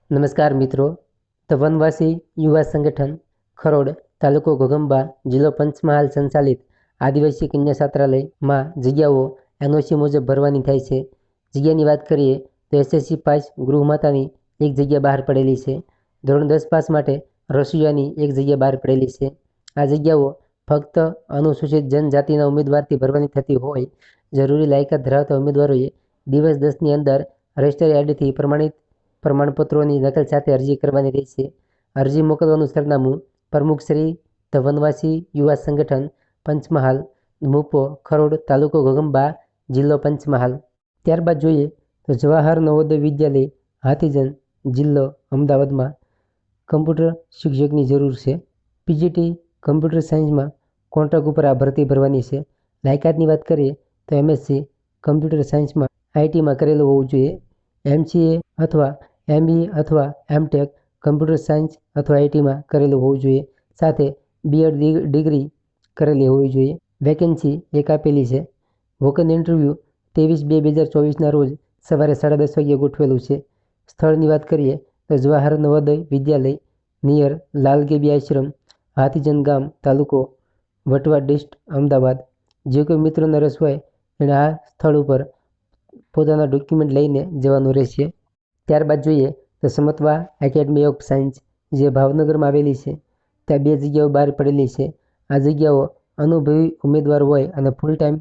નમસ્કાર મિત્રો, ધ વનવાસી યુવા સંગઠન ખરોડ તાલુકો ઘોઘંબા જિલ્લો પંચમહાલ સંચાલિત આદિવાસી કન્યા છાત્રાલયમાં જગ્યાઓ એનઓસી મુજબ ભરવાની થાય છે. જગ્યાની વાત કરીએ તો એસએસસી પાસ ગૃહમાતાની એક જગ્યા બહાર પડેલી છે. ધોરણ 10 પાસ માટે રસોઈયાની એક જગ્યા બહાર પડેલી છે. આ જગ્યાઓ ફક્ત અનુસૂચિત જનજાતિના ઉમેદવારથી ભરવાની થતી હોય જરૂરી લાયકાત ધરાવતા ઉમેદવારોએ દિવસ 10ની અંદર રજિસ્ટર આઈડીથી પ્રમાણિત પ્રમાણપત્રોની નકલ સાથે અરજી કરવાની રહેશે. અરજી મોકલવાનું સરનામું પ્રમુખ શ્રી ધ વનવાસી યુવા સંગઠન પંચમહાલ, મુપો ખરોડ તાલુકો ઘોઘંબા જિલ્લો પંચમહાલ. ત્યારબાદ જોઈએ તો જવાહર નવોદય વિદ્યાલય હાથીજન જિલ્લો અમદાવાદમાં કમ્પ્યુટર શિક્ષકની જરૂર છે. પીજીટી કમ્પ્યુટર સાયન્સમાં કોન્ટ્રાક્ટ ઉપર આ ભરતી ભરવાની છે. લાયકાતની વાત કરીએ તો એમએસસી કમ્પ્યુટર સાયન્સમાં આઈટીમાં કરેલું હોવું જોઈએ. એમસીએ અથવા એમબીએ અથવા એમટેક કમ્પ્યુટર સાયન્સ અથવા આઈટીમાં કરેલું હોવું જોઈએ. સાથે બીએડ ડિગ્રી કરેલી હોવી જોઈએ. વેકેન્સી એક આપેલી છે. વોકન ઇન્ટરવ્યૂ 23/2/2024ના રોજ સવારે 10:30 વાગ્યે ગોઠવેલું છે. સ્થળની વાત કરીએ તો જવાહર નવોદય વિદ્યાલય નિયર લાલગેબી આશ્રમ, હાથીજન ગામ, તાલુકો વટવા, ડિસ્ટ્રિક્ટ અમદાવાદ. જે કોઈ મિત્રોને રસ હોય એણે આ સ્થળ ઉપર પોતાના ડોક્યુમેન્ટ લઈને જવાનું રહેશે. ત્યારબાદ જોઈએ તો સમત્વા એકેડમી ઓફ સાયન્સ જે ભાવનગરમાં આવેલી છે. ત્યાં 2 જગ્યાઓ બહાર પડેલી છે. આ જગ્યાઓ અનુભવી ઉમેદવાર હોય અને ફૂલ ટાઈમ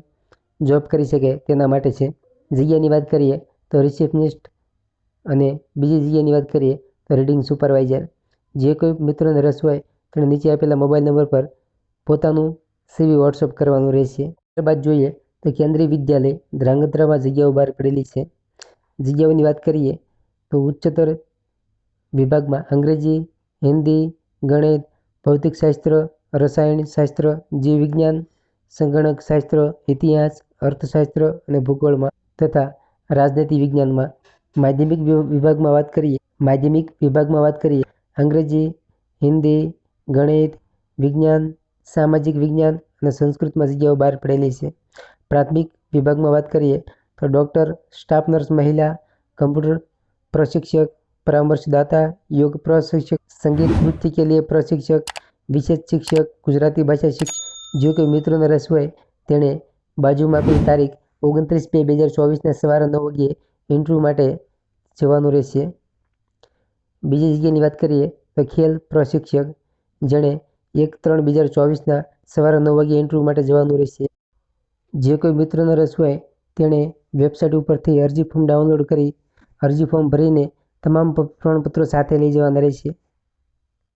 જોબ કરી શકે તેના માટે છે. જગ્યાની વાત કરીએ તો રિસેપ્શનિસ્ટ અને બીજી જગ્યાની વાત કરીએ તો રીડિંગ સુપરવાઇઝર. જે કોઈ મિત્રોને રસ હોય તેણે નીચે આપેલા મોબાઈલ નંબર પર પોતાનું સીવી વોટ્સઅપ કરવાનું રહેશે. ત્યારબાદ જોઈએ તો કેન્દ્રીય વિદ્યાલય ધ્રાંગધ્રામાં જગ્યાઓ બહાર પડેલી છે. જગ્યાઓની વાત કરીએ તો ઉચ્ચતર વિભાગમાં અંગ્રેજી, હિન્દી, ગણિત, ભૌતિકશાસ્ત્ર, રસાયણશાસ્ત્ર, જીવ વિજ્ઞાન, સંગણક શાસ્ત્ર, ઇતિહાસ, અર્થશાસ્ત્ર અને ભૂગોળમાં તથા રાજનીતિ વિજ્ઞાનમાં. માધ્યમિક વિભાગમાં વાત કરીએ અંગ્રેજી, હિન્દી, ગણિત, વિજ્ઞાન, સામાજિક વિજ્ઞાન અને સંસ્કૃતમાં જગ્યાઓ બહાર પડેલી છે. પ્રાથમિક વિભાગમાં વાત કરીએ તો ડૉક્ટર, સ્ટાફ નર્સ મહિલા, कंप्यूटर प्रशिक्षक, परामर्शदाता, योग प्रशिक्षक, संगीत नृत्य के लिए प्रशिक्षक, विशेष शिक्षक, गुजराती भाषा शिक्षक. जो કોઈ મિત્રોને રસ હોય તેણે બાજુમાં આપેલી તારીખ 29/2/2024ના સવારે 9 વાગ્યે ઇન્ટરવ્યૂ માટે જવાનું રહેશે. બીજી જગ્યાની વાત કરીએ તો ખેલ પ્રશિક્ષક જેણે 1/3/2024ના સવારે 9 વાગ્યે ઇન્ટરવ્યૂ માટે જવાનું રહેશે. જે કોઈ મિત્રોને રસ હોય તેણે વેબસાઇટ ઉપરથી અરજી ફોર્મ ડાઉનલોડ કરી અરજી ફોર્મ ભરીને તમામ પ્રમાણપત્રો સાથે લઈ જવાના રહેશે.